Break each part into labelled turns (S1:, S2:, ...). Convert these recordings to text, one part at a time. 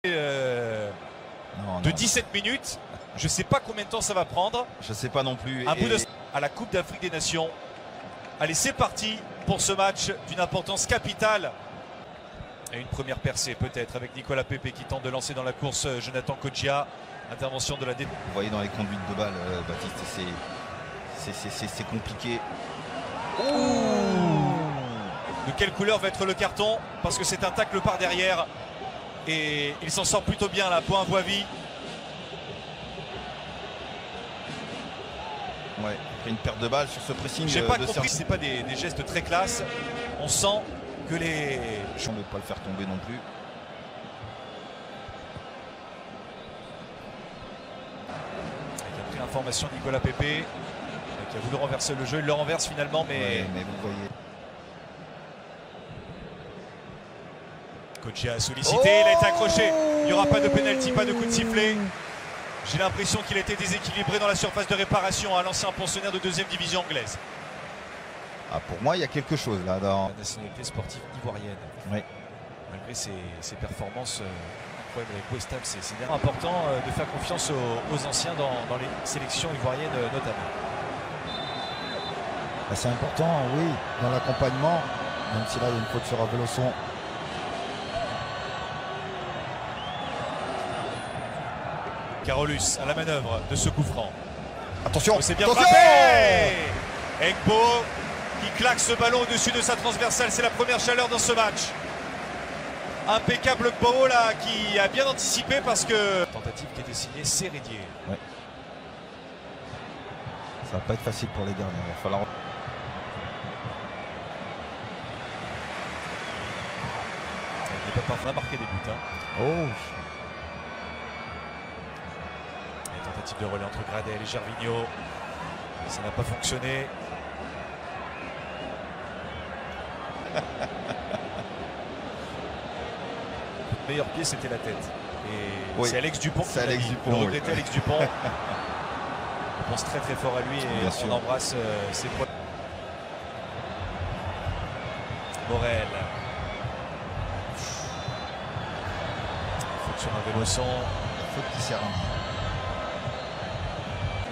S1: De 17 minutes. Je ne sais pas combien de temps ça va prendre.
S2: Je ne sais pas non plus.
S1: Un bout à la Coupe d'Afrique des Nations. Allez, c'est parti pour ce match d'une importance capitale. Et une première percée peut-être avec Nicolas Pepe qui tente de lancer dans la course Jonathan Kodjia. Intervention de la défense.
S2: Vous voyez dans les conduites de balle, Baptiste, c'est compliqué.
S1: De quelle couleur va être le carton? Parce que c'est un tacle par derrière. Et il s'en sort plutôt bien là, point Voivy.
S2: Ouais, une perte de balle sur ce pressing.
S1: J'ai pas compris, c'est pas des gestes très classe. On sent que les...
S2: Je ne veux pas le faire tomber non plus.
S1: Il a pris l'information Nicolas Pepe, qui a voulu renverser le jeu. Il le renverse finalement, mais...
S2: Ouais, mais vous voyez...
S1: Kodjia a sollicité, il a été accroché. Il n'y aura pas de pénalty, pas de coup de sifflet. J'ai l'impression qu'il a été déséquilibré dans la surface de réparation à l'ancien pensionnaire de 2e division anglaise.
S2: Ah, pour moi, il y a quelque chose là dans
S1: la nationalité sportive ivoirienne.
S2: Oui.
S1: Malgré ses performances incroyables avec West Ham, c'est important de faire confiance aux anciens dans les sélections ivoiriennes notamment.
S3: C'est important, oui, dans l'accompagnement, même si là il y a une faute sur Aveloson.
S1: Carolus à la manœuvre de ce coup franc.
S3: Attention,
S1: c'est bien frappé. Egbo qui claque ce ballon au-dessus de sa transversale. C'est la première chaleur dans ce match. Impeccable Egbo là qui a bien anticipé parce que... Tentative qui était signée Sérédier.
S3: Ouais. Ça va pas être facile pour les gardiens. Il va falloir...
S1: Il n'est pas parvenu à marquer des buts. Hein.
S3: Oh.
S1: Tentative de relais entre Gradel et Gervinho. Ça n'a pas fonctionné. Le meilleur pied, c'était la tête. Et oui, c'est Alex Dupont qui l'a dit. Le regretté Alex Dupont. On pense très très fort à lui et on embrasse ses points. Morel. Faute sur un Aveloson.
S3: Faute qui sert.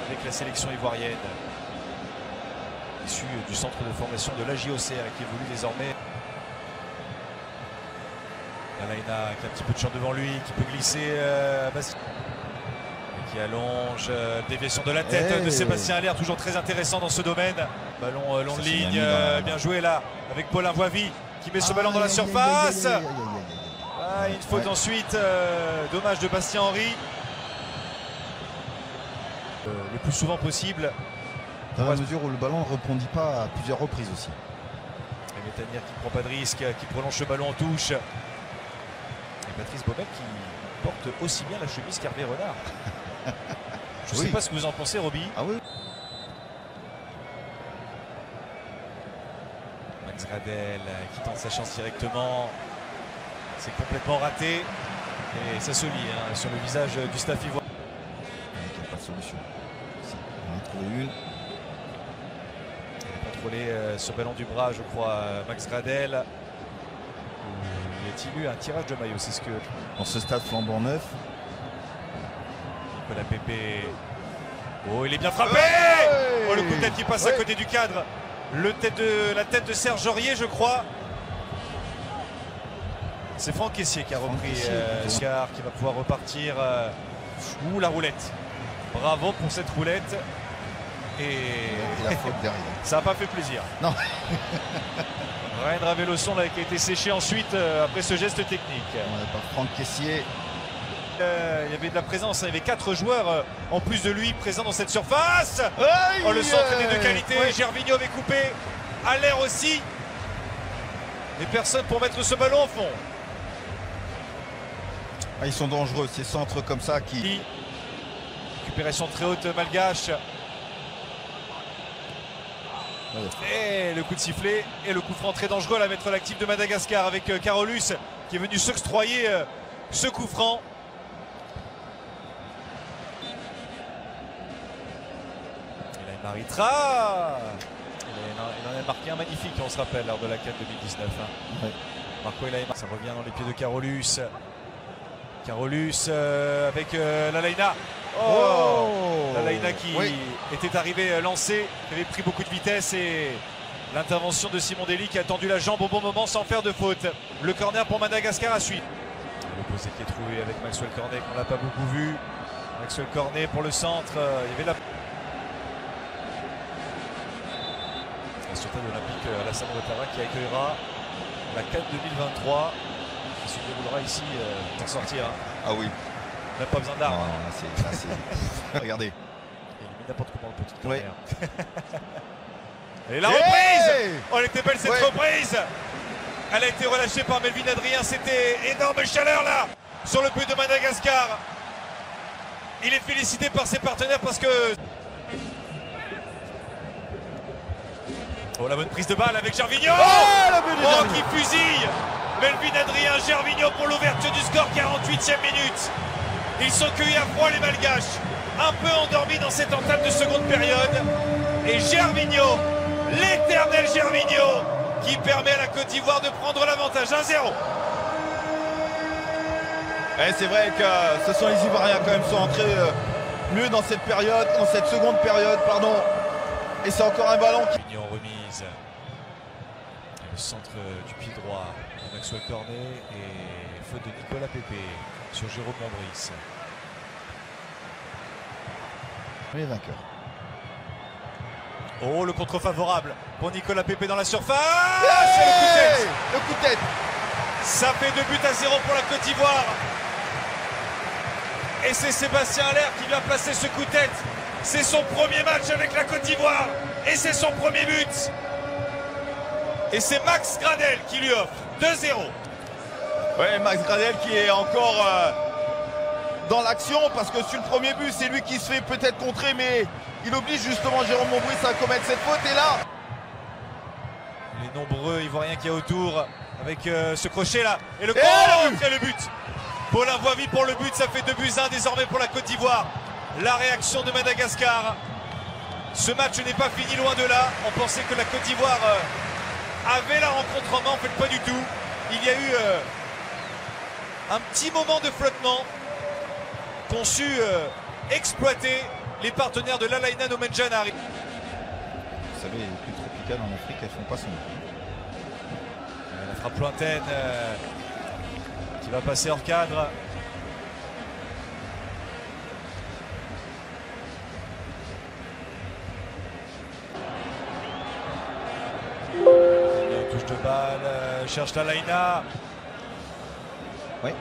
S1: Avec la sélection ivoirienne, issue du centre de formation de l'AJOCR et qui évolue désormais. Alaina qui a un petit peu de champ devant lui, qui peut glisser qui allonge, déviation de la tête de Sébastien Haller, toujours très intéressant dans ce domaine. Ballon long de ligne, bien joué là avec Paulin Voivy qui met ce ballon dans la surface. Une faute ensuite, dommage de Bastien Henry. Le plus souvent possible.
S3: Dans la mesure où le ballon ne rebondit pas à plusieurs reprises aussi.
S1: Et Métanire qui ne prend pas de risque, qui prolonge ce ballon en touche. Et Patrice Baumel qui porte aussi bien la chemise qu'Hervé Renard. Je ne sais pas ce que vous en pensez, Roby.
S3: Ah oui.
S1: Max Gradel qui tente sa chance directement. C'est complètement raté. Et ça se lit hein, sur le visage du staff ivoirien.
S3: Il n'y a pas de solution. On en a trouvé une.
S1: Il a contrôlé ce ballon du bras, je crois, Max Gradel. Y a-t-il eu un tirage de maillot? C'est ce que...
S3: Dans ce stade flambant neuf.
S1: Nicolas Pepe. Oh, il est bien frappé. Oh, le coup de tête qui passe à côté du cadre. La tête de Serge Aurier, je crois. C'est Franck Caissier qui a repris Oscar, qui va pouvoir repartir. La roulette. Bravo pour cette roulette. Et
S3: la faute derrière.
S1: Ça n'a pas fait plaisir.
S3: Non.
S1: Ryan Aveloson qui a été séché ensuite après ce geste technique.
S3: Par Franck Caissier.
S1: Il y avait de la présence, il y avait 4 joueurs en plus de lui présents dans cette surface. Oh, le centre était de qualité. Gervinho avait coupé. Haller aussi. Et personne pour mettre ce ballon au fond.
S3: Ah, ils sont dangereux, ces centres comme ça qui...
S1: Récupération très haute malgache. Et le coup de sifflet et le coup franc très dangereux à la mettre l'actif de Madagascar avec Carolus qui est venu s'octroyer ce coup franc. Et là il m'arrêtera. Il en a marqué un magnifique, on se rappelle, lors de la CAN 2019. Hein.
S3: Ouais.
S1: Marco Elaima, ça revient dans les pieds de Carolus. Carolus avec Lalaina.
S3: Oh,
S1: Lalaina qui
S3: oui.
S1: était arrivé lancé, qui avait pris beaucoup de vitesse et l'intervention de Simon Dely qui a tendu la jambe au bon moment sans faire de faute. Le corner pour Madagascar à suivre. L'opposé qui est trouvé avec Maxwell Cornet qu'on n'a pas beaucoup vu. Maxwell Cornet pour le centre. Il y avait la Sultan olympique Alassane Ouattara qui accueillera la CAN 2023 qui se déroulera ici pour sortir.
S2: Ah oui.
S1: On n'a pas besoin
S2: Non,
S1: d'armes.
S2: là, c'est... Regardez.
S1: Il met n'importe comment le petit
S2: Ouais.
S1: corner. Et la reprise. Oh, elle était belle cette
S3: Ouais.
S1: reprise. Elle a été relâchée par Melvin Adrien. C'était énorme chaleur là sur le but de Madagascar. Il est félicité par ses partenaires parce que... Oh, la bonne prise de balle avec Gervinho.
S3: le but de
S1: Oh,
S3: Gervinho.
S1: qui fusille. Melvin Adrien, Gervinho pour l'ouverture du score, 48e minute. Ils sont cueillis à froid les Malgaches, un peu endormis dans cette entame de seconde période. Et Gervinho, l'éternel Gervinho, qui permet à la Côte d'Ivoire de prendre l'avantage 1-0.
S2: Ouais, c'est vrai que ce sont les Ivoiriens quand même sont entrés mieux dans cette période, dans cette seconde période, pardon. Et c'est encore un ballon qui...
S1: Gervinho en remise. Et le centre du pied droit de Maxwell Cornet et faute de Nicolas Pepe sur Jérôme Lambrice.
S3: Les vainqueurs.
S1: Oh, le contre favorable pour Nicolas Pepe dans la surface. C'est le coup de tête.
S2: Le coup de tête.
S1: Ça fait 2 buts à 0 pour la Côte d'Ivoire. Et c'est Sébastien Haller qui vient placer ce coup de tête. C'est son premier match avec la Côte d'Ivoire. Et c'est son premier but. Et c'est Max Gradel qui lui offre 2-0.
S2: Ouais, Max Gradel qui est encore dans l'action parce que sur le premier but, c'est lui qui se fait peut-être contrer, mais il oblige justement Jérôme Lambrice à commettre cette faute. Et là,
S1: Les nombreux Ivoiriens qu'il y a autour avec ce crochet là. Et le
S2: le
S1: but. Paulin Voivy pour le but, ça fait 2-1 désormais pour la Côte d'Ivoire. La réaction de Madagascar. Ce match n'est pas fini, loin de là. On pensait que la Côte d'Ivoire avait la rencontre en main, en fait pas du tout. Il y a eu un petit moment de flottement qu'ont su exploiter les partenaires de Lalaina Nomenjanari.
S2: vous savez, les plus tropicales en Afrique, elles font pas son
S1: La frappe lointaine qui va passer hors cadre. Touche de balle, cherche Lalaina.
S2: Ouais.